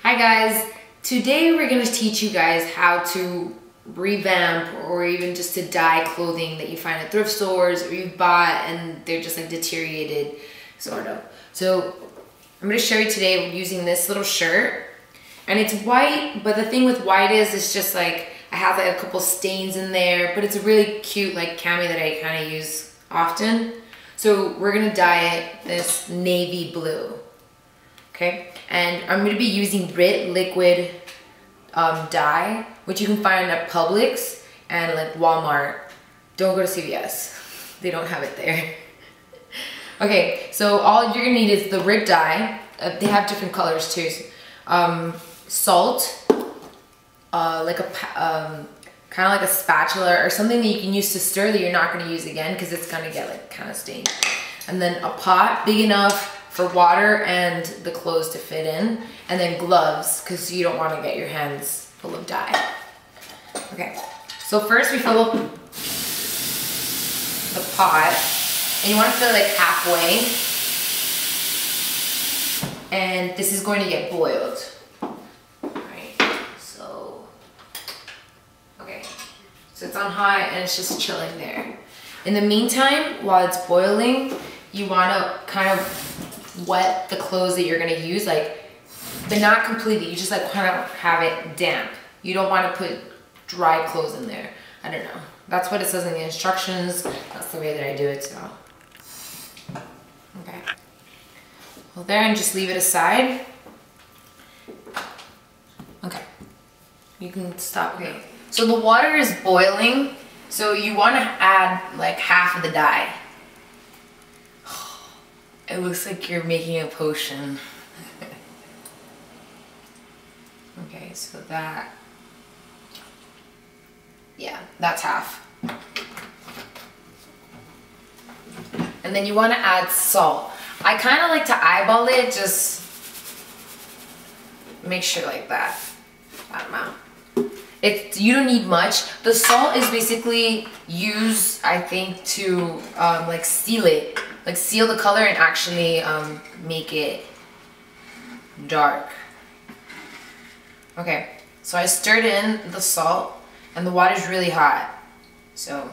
Hi guys, today we're going to teach you guys how to revamp or even just to dye clothing that you find at thrift stores or you've bought and they're just like deteriorated, sort of. So I'm going to show you today using this little shirt, and it's white, but the thing with white is it's just like I have like a couple stains in there, but it's a really cute like cami that I kind of use often. So we're going to dye it this navy blue. Okay, and I'm going to be using Rit liquid dye, which you can find at Publix and like Walmart. Don't go to CVS. They don't have it there. Okay, so all you're going to need is the Rit dye. They have different colors too. Salt, like a kind of like a spatula or something that you can use to stir that you're not going to use again because it's going to get like kind of stained. And then a pot big enough for water and the clothes to fit in, and then gloves because you don't want to get your hands full of dye. Okay, so first we fill up the pot, and you want to fill it like halfway, and this is going to get boiled. Alright, so it's on high and it's just chilling there. In the meantime, while it's boiling, you want to kind of wet the clothes that you're going to use, like, but not completely. You just like kind of have it damp. You don't want to put dry clothes in there. I don't know. That's what it says in the instructions. That's the way that I do it, so. Okay. Well, there, and just leave it aside. Okay. You can stop. Okay. So the water is boiling, so you want to add like half of the dye. It looks like you're making a potion. Okay, so that's half. And then you want to add salt. I kind of like to eyeball it, just make sure like that. That amount. You don't need much. The salt is basically used, I think, to like seal it. Like seal the color and actually make it dark. Okay, so I stirred in the salt and the water's really hot. So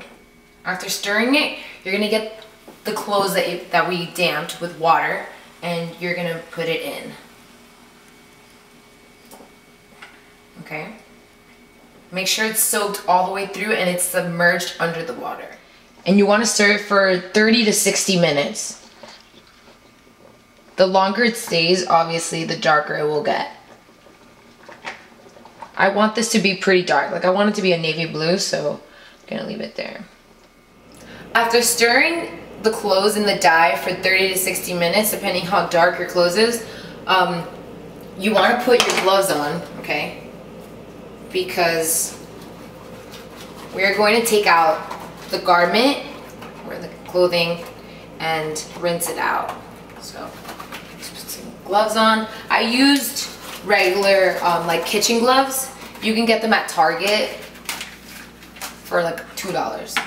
after stirring it, you're gonna get the clothes that we damped with water and you're gonna put it in. Okay, make sure it's soaked all the way through and it's submerged under the water. And you want to stir it for 30 to 60 minutes. The longer it stays, obviously, the darker it will get. I want this to be pretty dark. Like, I want it to be a navy blue, so I'm going to leave it there. After stirring the clothes in the dye for 30 to 60 minutes, depending how dark your clothes is, you want to put your gloves on, okay? Because we're going to take out the garment or the clothing and rinse it out. So just put some gloves on. I used regular like kitchen gloves. You can get them at Target for like $2.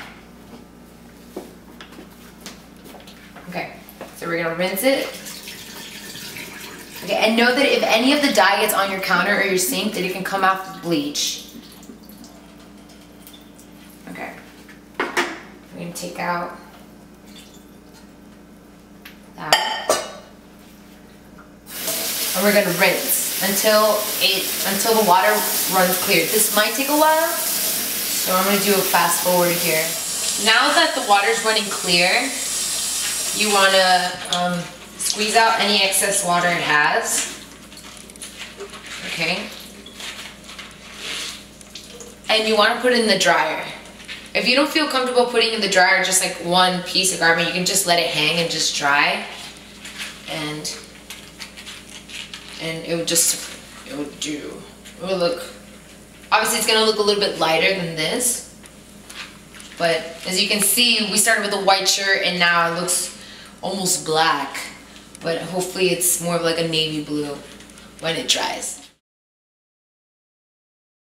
Okay, so we're gonna rinse it. Okay, and know that if any of the dye gets on your counter or your sink, that it can come out with bleach. We're going to take out that. And we're going to rinse until the water runs clear. This might take a while, so I'm going to do a fast forward here. Now that the water's running clear, you want to squeeze out any excess water it has. Okay. And you want to put it in the dryer. If you don't feel comfortable putting in the dryer just like one piece of garment, you can just let it hang and just dry. And it would look, obviously it's gonna look a little bit lighter than this. But as you can see, we started with a white shirt and now it looks almost black. But hopefully it's more of like a navy blue when it dries.